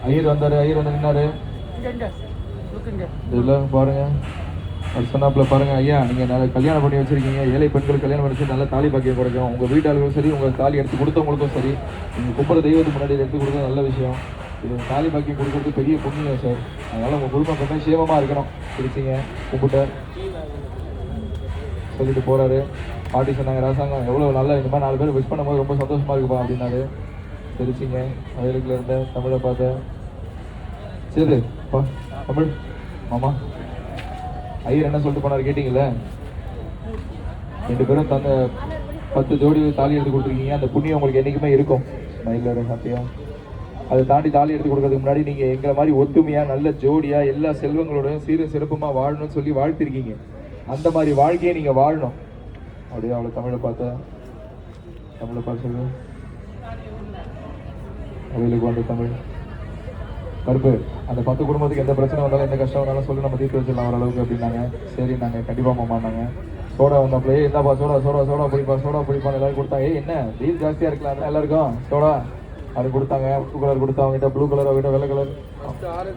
ஐயர் வந்தாரு, ஐயர் வந்து நின்னாரு. இதெல்லாம் பாருங்க, சொன்னாப்புல பாருங்க, ஐயா நீங்க நல்ல கல்யாணம் பண்ணி வச்சிருக்கீங்க, ஏழை பெண்கள் கல்யாணம் பண்ணி வச்சு நல்ல தாலி பாக்கியம் கிடைக்கும். உங்க வீட்டாளுக்கும் சரி, உங்க தாலி எடுத்து கொடுத்தவங்களுக்கும் சரி, நீங்க கும்புற தெய்வத்துக்கு முன்னாடி எடுத்து கொடுத்தது நல்ல விஷயம். இது தாலி பாக்கியம் கொடுக்கறது பெரிய புண்ணியம் சார். அதனால உங்க குடும்பம் எப்பவுமே சேமமா இருக்கணும். பிடிச்சிங்க கும்பிட்ட சொல்லிட்டு போறாரு. பாட்டி சொன்னாங்க, அரசாங்கம் எவ்வளவு நல்லா இந்த மாதிரி 4 பேர் விஷ் பண்ணும்போது ரொம்ப சந்தோஷமா இருக்குப்பா அப்படின்னாரு. தெரிச்சிங்க வயலுக்குள்ள இருந்த தமிழை பார்த்த சரி தமிழ் மாமா ஐயர் என்ன சொல்லிட்டு போனார் கேட்டீங்கல்ல? 2 பேரும் தந்த 10 ஜோடி தாலி எடுத்து கொடுத்துருக்கீங்க. அந்த புண்ணியம் உங்களுக்கு என்னைக்குமே இருக்கும். மயிலோட சத்தியம். அதை தாண்டி தாலி எடுத்து கொடுக்கறதுக்கு முன்னாடி நீங்க எங்களை மாதிரி ஒத்துமையா நல்ல ஜோடியா எல்லா செல்வங்களோட சீரும் சிறப்புமா வாழணும்னு சொல்லி வாழ்த்திருக்கீங்க. அந்த மாதிரி வாழ்க்கையை நீங்க வாழணும். அப்படியே அவளை தமிழை பார்த்த சொல்லு அவளுக்கு வந்த தமிழ் கருப்பு. அந்த 10 குடும்பத்துக்கு எந்த பிரச்சனை வந்தாலும் எந்த கஷ்டம் வந்தாலும் சொல்லி நம்ம தீர்த்து வச்சிடலாம் ஓரளவுக்கு அப்படின்னாங்க. சரி நாங்கள் கண்டிப்பாக மாமான்னாங்க. சோடா வந்தப்பலே என்னப்பா சோடா பிடிப்பான்னு எல்லாரும் கொடுத்தாங்க. என்ன வெயில் ஜாஸ்தியாக இருக்கலாம் எல்லாருக்கும் சோடா அது கொடுத்தாங்க. ப்ளூ கலர் கொடுத்தாங்க, ப்ளூ கலர் வெள்ளை கலர்